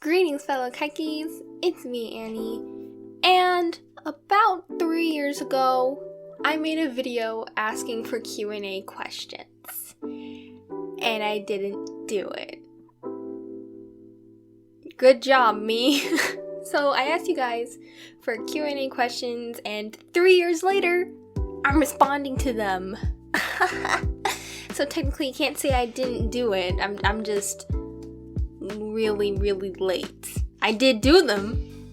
Greetings, fellow Kaaitjies. It's me, Annie. And about 3 years ago, I made a video asking for Q&A questions. And I didn't do it. Good job, me. So I asked you guys for Q&A questions, and 3 years later, I'm responding to them. So technically you can't say I didn't do it. I'm just really late. I did do them,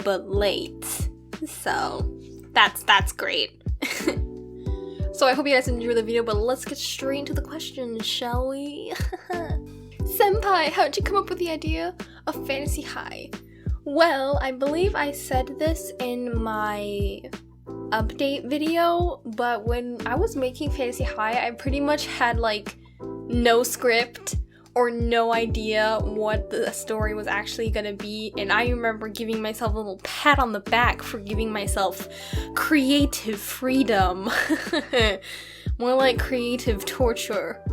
but late. So that's great. So I hope you guys enjoyed the video, but let's get straight into the questions, shall we? Senpai, how'd you come up with the idea of Fantasy High? Well, I believe I said this in my update video, but when I was making Fantasy High, I pretty much had like no script or no idea what the story was actually gonna be, and I remember giving myself a little pat on the back for giving myself creative freedom. More like creative torture.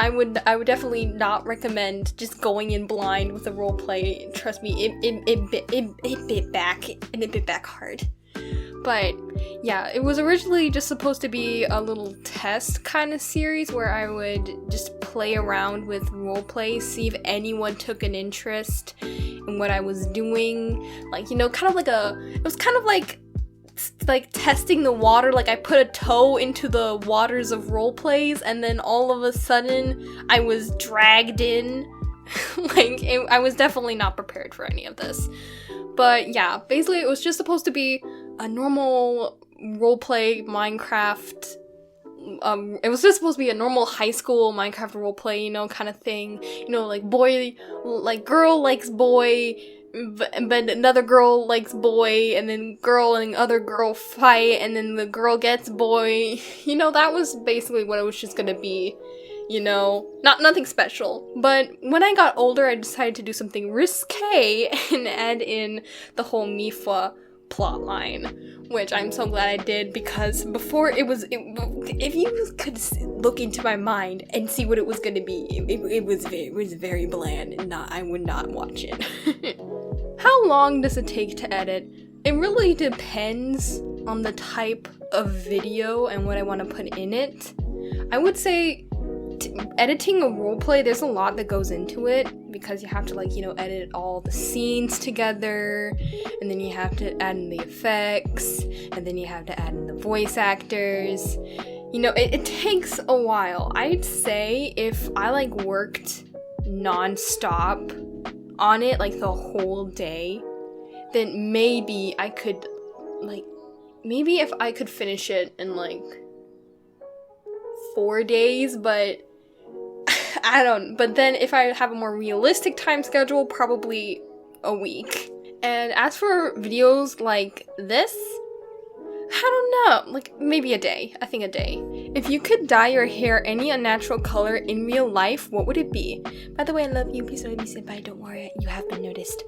I would definitely not recommend just going in blind with a roleplay. Trust me, it bit back, and it bit back hard. But yeah, it was originally just supposed to be a little test kind of series where I would just play around with roleplay, see if anyone took an interest in what I was doing. Like, you know, it was kind of like testing the water. Like, I put a toe into the waters of roleplays, and then all of a sudden I was dragged in. I was definitely not prepared for any of this. But yeah, basically it was just supposed to be a normal roleplay Minecraft. It was just supposed to be a normal high school Minecraft roleplay, you know, kind of thing. You know, like girl likes boy, but another girl likes boy, and then girl and other girl fight, and then the girl gets boy. You know, that was basically what it was just gonna be. You know, nothing special. But when I got older, I decided to do something risque and add in the whole Mifa plotline, which I'm so glad I did, because before if you could look into my mind and see what it was going to be, it was very bland, and I would not watch it. How long does it take to edit? It really depends on the type of video and what I want to put in it. I would say editing a roleplay, there's a lot that goes into it, because you have to, like, you know, edit all the scenes together, and then you have to add in the effects, and then you have to add in the voice actors. You know, it takes a while. I'd say if I worked non-stop on it the whole day, then maybe I could if I could finish it in 4 days, but but then if I have a more realistic time schedule, probably a week. And as for videos like this, I don't know, maybe a day. I think a day. If you could dye your hair any unnatural color in real life, what would it be? By the way, I love you. Please don't let me sit by. Don't worry, you have been noticed.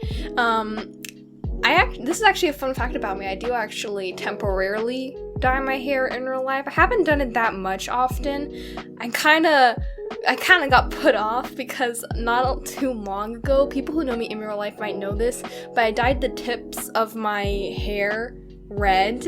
This is actually a fun fact about me. I do actually temporarily dye my hair in real life. I haven't done it that much often. I kind of got put off because not too long ago, people who know me in real life might know this, but I dyed the tips of my hair red,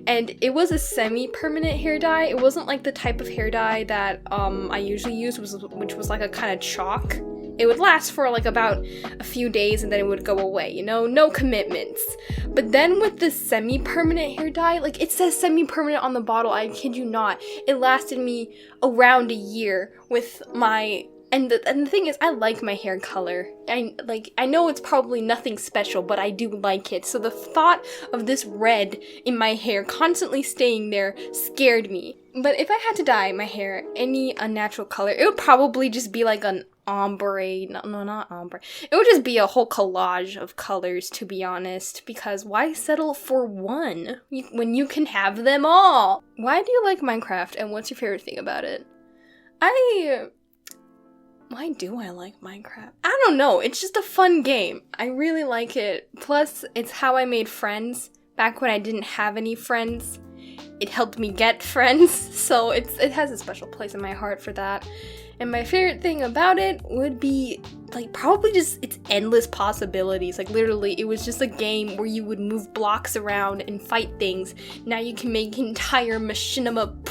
and it was a semi-permanent hair dye. It wasn't like the type of hair dye that I usually use, which was like a kind of chalk. It would last for about a few days, and then it would go away, you know, no commitments. But then with this semi-permanent hair dye, it says semi-permanent on the bottle, I kid you not, it lasted me around a year with my, and the thing is, I like my hair color. I know it's probably nothing special, but I do like it. So the thought of this red in my hair constantly staying there scared me. But if I had to dye my hair any unnatural color, it would probably just be an ombre. No, not ombre. It would just be a whole collage of colors, to be honest, because why settle for one when you can have them all? Why do you like Minecraft, and what's your favorite thing about it? Why do I like Minecraft? I don't know, it's just a fun game. I really like it. Plus, it's how I made friends back when I didn't have any friends. it helped me get friends, so it has a special place in my heart for that. And my favorite thing about it would be, like, probably just its endless possibilities. Like, literally, it was just a game where you would move blocks around and fight things. Now you can make entire machinima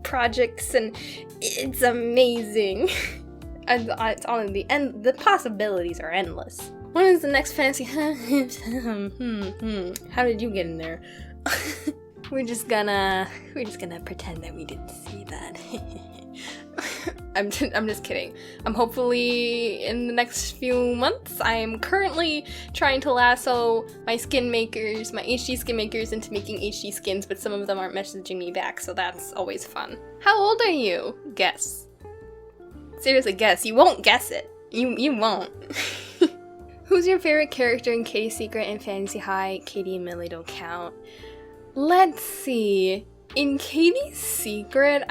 projects, and it's amazing. And it's on the end. The possibilities are endless. When is the next fantasy? How did you get in there? We're just gonna pretend that we didn't see that. I'm just kidding. Hopefully in the next few months. I am currently trying to lasso my skin makers, my HD skin makers, into making HD skins, but some of them aren't messaging me back, so that's always fun. How old are you? Guess. Seriously, guess. You won't guess it. You won't. Who's your favorite character in Katie's Secret and Fantasy High? Katie and Millie don't count. Let's see. In Katie's Secret,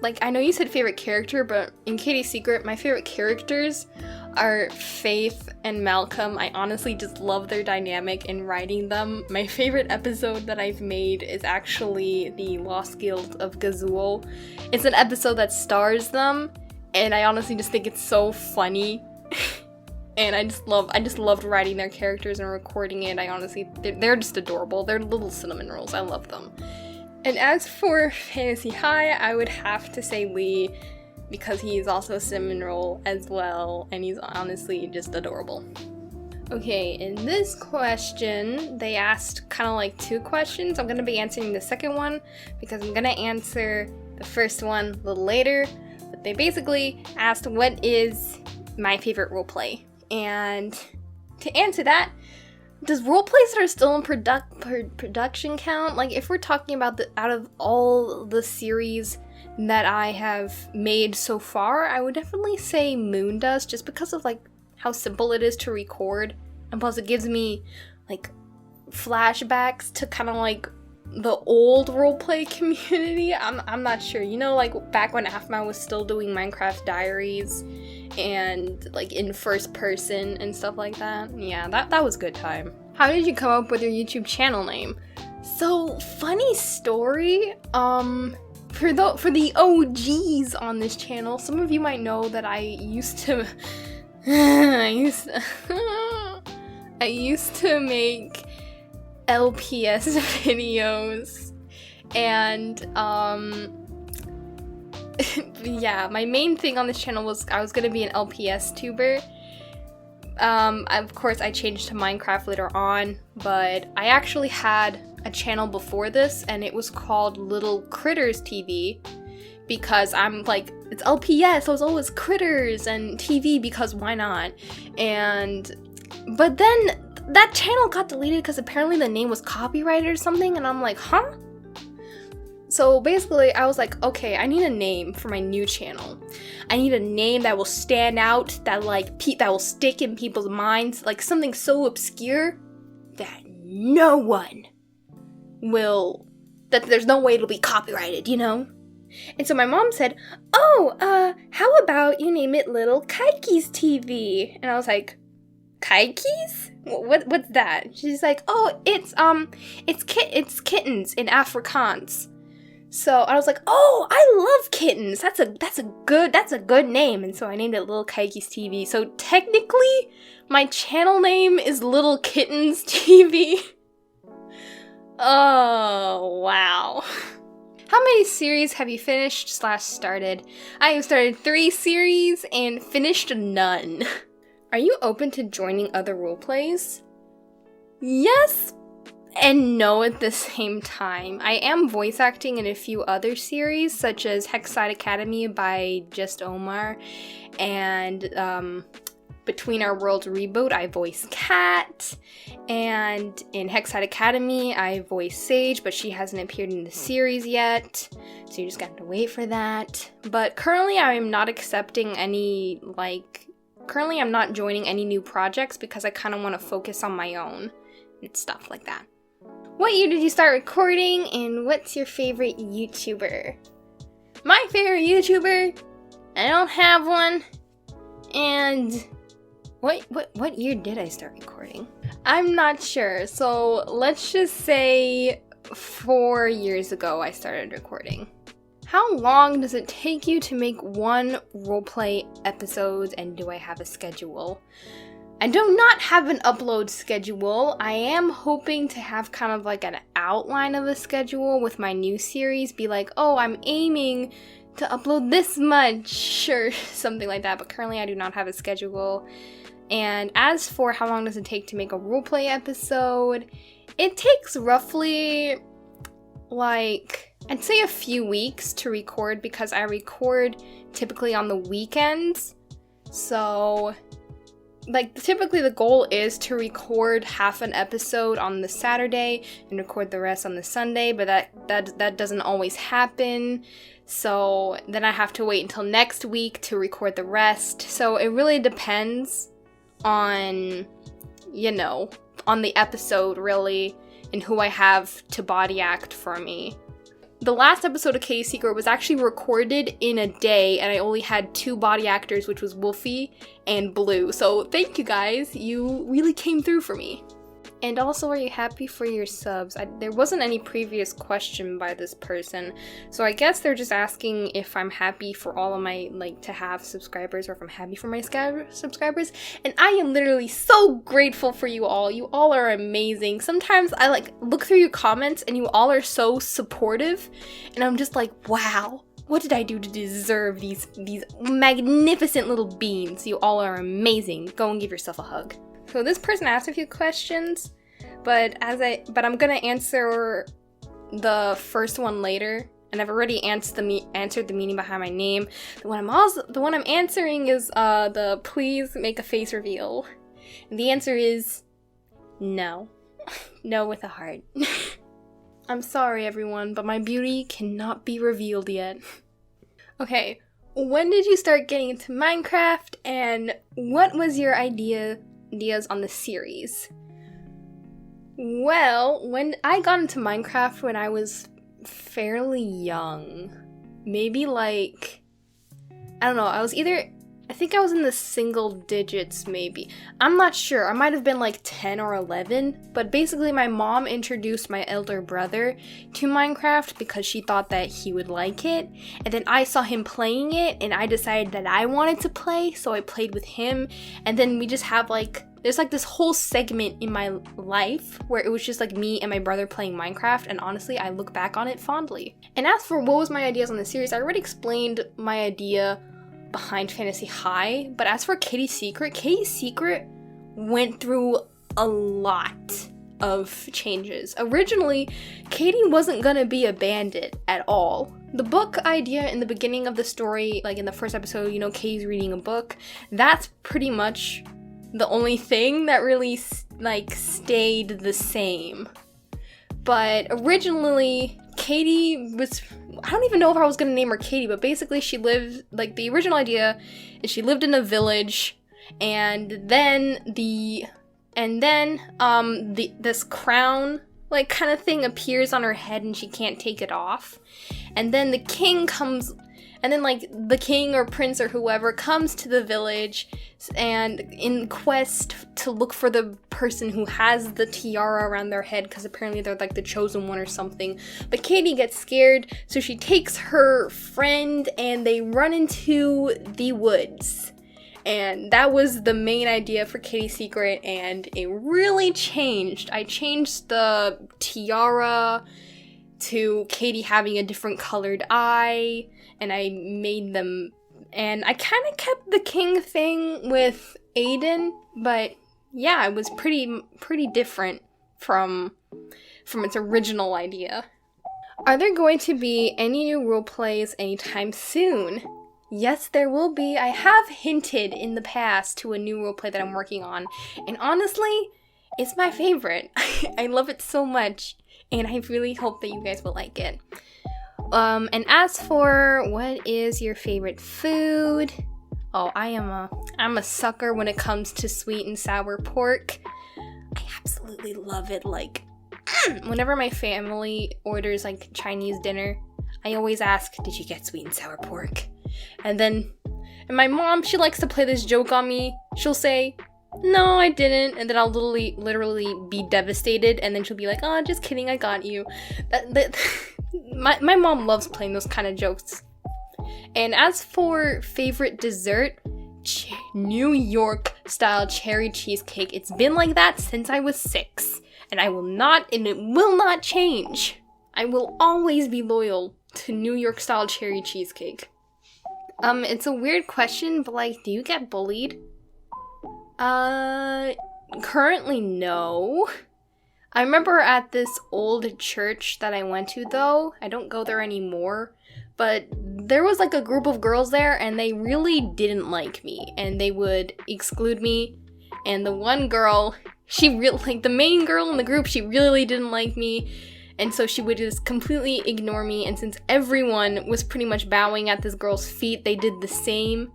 like, I know you said favorite character, but in Katie's Secret, my favorite characters are Faith and Malcolm. I honestly just love their dynamic in writing them. My favorite episode that I've made is actually the Lost Guild of Gazul. It's an episode that stars them, and I honestly just think it's so funny. And I just loved writing their characters and recording it. They're just adorable. They're little cinnamon rolls. I love them. And as for Fantasy High, I would have to say Lee, because he's also a cinnamon roll as well, and he's honestly just adorable. Okay, in this question, they asked kind of like 2 questions. I'm going to be answering the second one, because I'm going to answer the first one a little later. But they basically asked, what is my favorite roleplay? And to answer that, does roleplays that are still in production count? Like, if we're talking about out of all the series that I have made so far, I would definitely say Moondust, just because of, like, how simple it is to record, and plus it gives me, like, flashbacks to kind of, like, the old roleplay community. I'm not sure. You know, like, back when AFMA was still doing Minecraft Diaries, and, like, in first person and stuff like that. Yeah, that was a good time. How did you come up with your YouTube channel name? So, funny story, for the OGs on this channel, some of you might know that I used to make LPS videos, and yeah, my main thing on this channel was I was gonna be an LPS tuber. Of course, I changed to Minecraft later on, but I actually had a channel before this, and it was called Little Critters TV, because I'm like, it's LPS, so it's always critters and TV, because why not? But then that channel got deleted because apparently the name was copyrighted or something, and I'm like, huh? So basically, I was like, okay, I need a name for my new channel. I need a name that will stand out, that that will stick in people's minds, like something so obscure that no one will, that there's no way it'll be copyrighted, you know? And so my mom said, oh, how about you name it Little Kaaitjies TV? And I was like, Kaaitjies? What's that? She's like, oh, it's kittens in Afrikaans. So I was like, oh, I love kittens. That's a good name. And so I named it Little Kaaitjies TV. So technically, my channel name is Little Kittens TV. Oh, wow. How many series have you finished / started? I have started 3 series and finished none. Are you open to joining other roleplays? Yes and no at the same time. I am voice acting in a few other series, such as Hexside Academy by Just Omar, and Between Our Worlds Reboot, I voice Kat, and in Hexside Academy, I voice Sage, but she hasn't appeared in the series yet, so you just got to wait for that. But currently, I'm not accepting any, currently I'm not joining any new projects because I kind of want to focus on my own and stuff like that. What year did you start recording, and what's your favorite YouTuber? My favorite YouTuber? I don't have one. And what year did I start recording? I'm not sure, so let's just say 4 years ago I started recording. How long does it take you to make one roleplay episode, and do I have a schedule? I do not have an upload schedule. I am hoping to have kind of like an outline of a schedule with my new series. Be like, oh, I'm aiming to upload this much or something like that. But currently I do not have a schedule. And as for how long does it take to make a roleplay episode, it takes roughly like, I'd say a few weeks to record because I record typically on the weekends. So like typically the goal is to record half an episode on the Saturday and record the rest on the Sunday, but that doesn't always happen. So then I have to wait until next week to record the rest. So it really depends on, on the episode really, and who I have to body act for me. The last episode of Kaaitjies Secret was actually recorded in a day, and I only had 2 body actors, which was Wolfie and Blue. So thank you guys, you really came through for me. And also, are you happy for your subs? There wasn't any previous question by this person, so I guess they're just asking if I'm happy for all of my, to have subscribers, or if I'm happy for my subscribers, and I am literally so grateful for you all. You all are amazing. Sometimes I, look through your comments, and you all are so supportive, and I'm just like, wow, what did I do to deserve these magnificent little beans? You all are amazing. Go and give yourself a hug. So this person asked a few questions, but I'm gonna answer the first one later, and I've already answered the meaning behind my name. The one I'm answering is the please make a face reveal. And the answer is no. No with a heart. I'm sorry everyone, but my beauty cannot be revealed yet. Okay, when did you start getting into Minecraft, and what was your ideas on the series? Well, when I got into Minecraft when I was fairly young, maybe I don't know, I think I was in the single digits maybe. I'm not sure, I might have been 10 or 11, but basically my mom introduced my elder brother to Minecraft because she thought that he would like it, and then I saw him playing it and I decided that I wanted to play, so I played with him, and then we just have there's this whole segment in my life where it was just me and my brother playing Minecraft, and honestly I look back on it fondly. And as for what was my ideas on the series, I already explained my idea behind Fantasy High, but as for Kaaitjies Secret went through a lot of changes. Originally, Katie wasn't gonna be a bandit at all. The book idea in the beginning of the story, in the first episode, Katie's reading a book, that's pretty much the only thing that really stayed the same. But originally, Katie was, I don't even know if I was gonna name her Katie, but basically she lived, the original idea is she lived in a village, and then this crown kind of thing appears on her head and she can't take it off, and then the king comes, and then the king or prince or whoever comes to the village and in quest to look for the person who has the tiara around their head, because apparently they're the chosen one or something. But Katie gets scared, so she takes her friend and they run into the woods. And that was the main idea for Kaaitjies Secret, and it really changed. I changed the tiara to Katie having a different colored eye, and I made them, and I kind of kept the king thing with Aiden, but yeah, it was pretty different from its original idea. Are there going to be any new role plays anytime soon? Yes, there will be. I have hinted in the past to a new roleplay that I'm working on, and honestly, it's my favorite. I love it so much, and I really hope that you guys will like it. And as for what is your favorite food? Oh, I'm a sucker when it comes to sweet and sour pork. I absolutely love it. Whenever my family orders Chinese dinner, I always ask, did you get sweet and sour pork? And my mom, she likes to play this joke on me. She'll say, no, I didn't. And then I'll literally be devastated, and then she'll be like, oh, just kidding, I got you. My mom loves playing those kind of jokes. And as for favorite dessert, New York style cherry cheesecake. It's been like that since I was 6. And it will not change. I will always be loyal to New York style cherry cheesecake. It's a weird question, but like, do you get bullied? Currently no. I remember at this old church that I went to though, I don't go there anymore, but there was like a group of girls there and they really didn't like me and they would exclude me. And the one girl, the main girl in the group, she really didn't like me. And so she would just completely ignore me. And since everyone was pretty much bowing at this girl's feet, they did the same.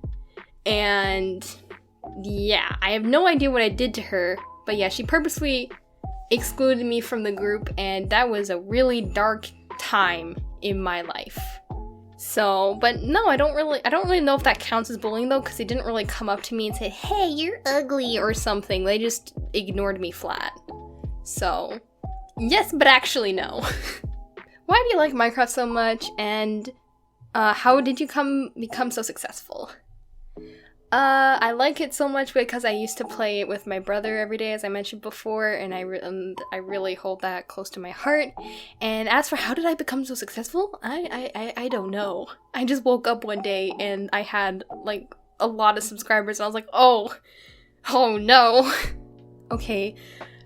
And yeah, I have no idea what I did to her. But yeah, she purposely excluded me from the group. And that was a really dark time in my life. So, but no, I don't really know if that counts as bullying though, because they didn't really come up to me and say, hey, you're ugly or something. They just ignored me flat. So, yes, but actually no. Why do you like Minecraft so much, and how did you become so successful? I like it so much because I used to play it with my brother every day, as I mentioned before, and I really hold that close to my heart. And as for how did I become so successful, I don't know. I just woke up one day and I had like a lot of subscribers, and I was like, oh no. Okay,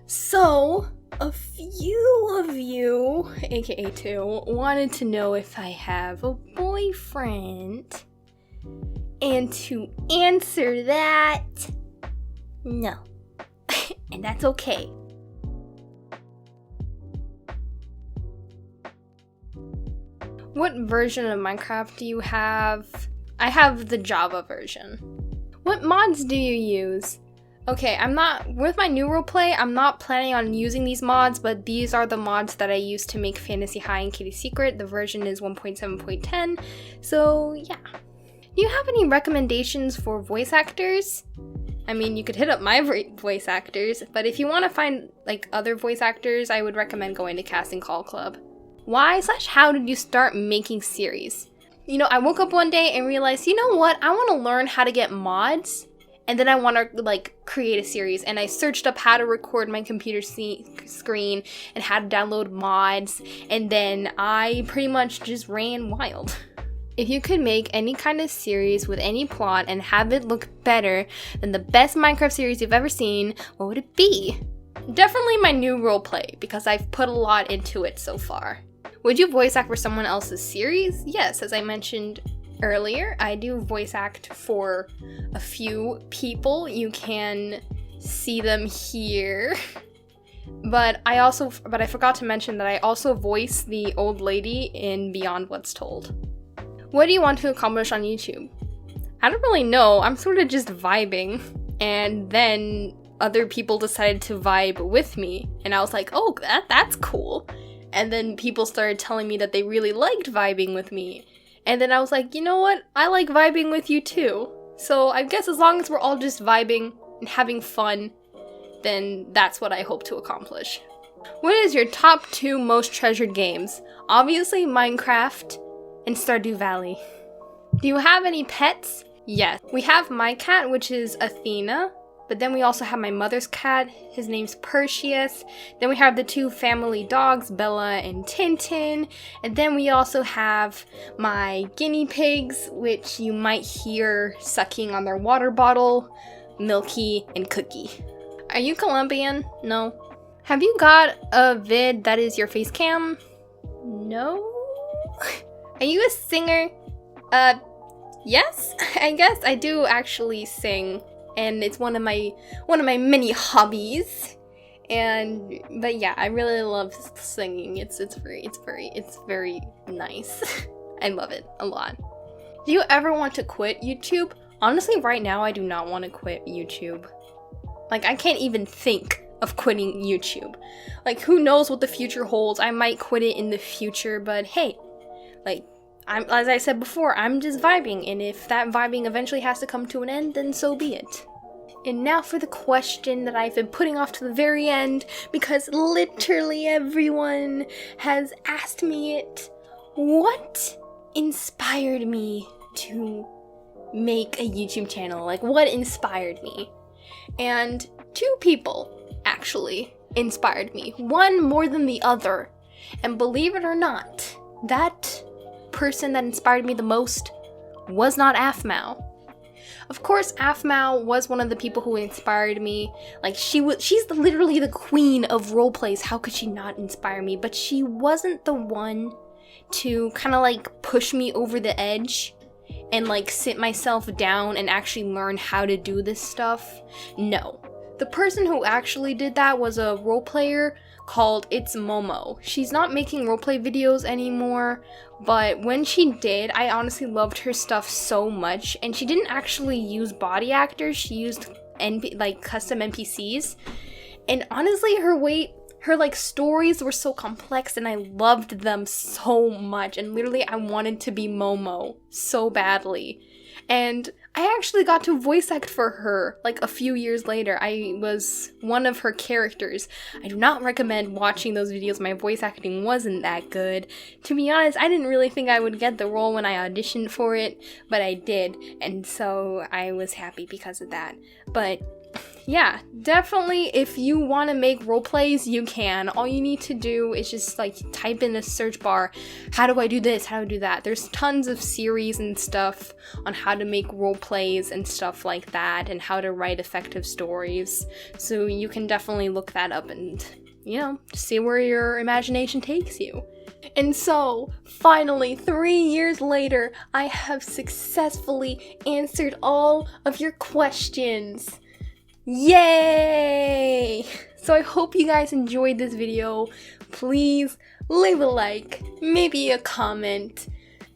so a few of you, aka 2, wanted to know if I have a boyfriend. And to answer that, no. And that's okay. What version of Minecraft do you have? I have the Java version. What mods do you use? Okay, with my new roleplay, I'm not planning on using these mods, but these are the mods that I use to make Fantasy High and Kitty Secret. The version is 1.7.10, so yeah. Do you have any recommendations for voice actors? I mean, you could hit up my voice actors, but if you want to find like other voice actors, I would recommend going to Casting Call Club. Why/how did you start making series? You know, I woke up one day and realized, you know what? I want to learn how to get mods, and then I want to like create a series. And I searched up how to record my computer screen and how to download mods, and then I pretty much just ran wild. If you could make any kind of series with any plot and have it look better than the best Minecraft series you've ever seen, what would it be? Definitely my new roleplay, because I've put a lot into it so far. Would you voice act for someone else's series? Yes, as I mentioned earlier, I do voice act for a few people. You can see them here. But I forgot to mention that I also voice the old lady in Beyond What's Told. What do you want to accomplish on YouTube? I don't really know. I'm sort of just vibing. And then other people decided to vibe with me. And I was like, oh, that's cool. And then people started telling me that they really liked vibing with me. And then I was like, you know what? I like vibing with you too. So I guess as long as we're all just vibing and having fun, then that's what I hope to accomplish. What is your top 2 most treasured games? Obviously Minecraft and Stardew Valley. Do you have any pets? Yes. We have my cat, which is Athena, but then we also have my mother's cat. His name's Perseus. Then we have the 2 family dogs, Bella and Tintin. And then we also have my guinea pigs, which you might hear sucking on their water bottle, Milky and Cookie. Are you Colombian? No. Have you got a vid that is your face cam? No. Are you a singer? Yes, I guess I do actually sing, and it's one of my many hobbies. But yeah, I really love singing. It's very nice. I love it a lot. Do you ever want to quit YouTube? Honestly, right now I do not want to quit YouTube. Like, I can't even think of quitting YouTube. Like, who knows what the future holds? I might quit it in the future, but hey. Like, as I said before, I'm just vibing, and if that vibing eventually has to come to an end, then so be it. And now for the question that I've been putting off to the very end because literally everyone has asked me it. What inspired me to make a YouTube channel? Like, what inspired me? And 2 people actually inspired me. One more than the other. And believe it or not, that person that inspired me the most was not Afmao. Of course, Afmao was one of the people who inspired me. Like, she's literally the queen of roleplays. How could she not inspire me? But she wasn't the one to kind of like push me over the edge and like sit myself down and actually learn how to do this stuff. No. The person who actually did that was a role player called It's Momo. She's not making roleplay videos anymore, but when she did, I honestly loved her stuff so much. And she didn't actually use body actors, she used custom NPCs. And honestly, her like stories were so complex and I loved them so much. And literally, I wanted to be Momo so badly. And I actually got to voice act for her like a few years later. I was one of her characters. I do not recommend watching those videos. My voice acting wasn't that good. To be honest, I didn't really think I would get the role when I auditioned for it, but I did. And so I was happy because of that. But yeah, definitely if you want to make roleplays, you can. All you need to do is just like type in a search bar, how do I do this, how do I do that? There's tons of series and stuff on how to make roleplays and stuff like that and how to write effective stories. So you can definitely look that up and, you know, see where your imagination takes you. And so, finally, 3 years later, I have successfully answered all of your questions. Yay! So I hope you guys enjoyed this video. Please leave a like, maybe a comment,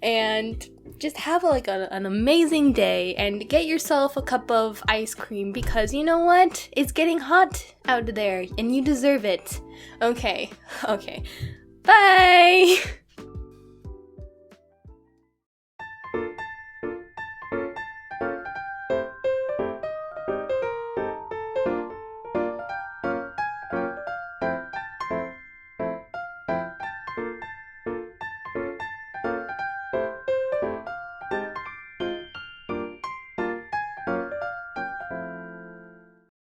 and just have an amazing day and get yourself a cup of ice cream because you know what? It's getting hot out there and you deserve it. Okay. Bye!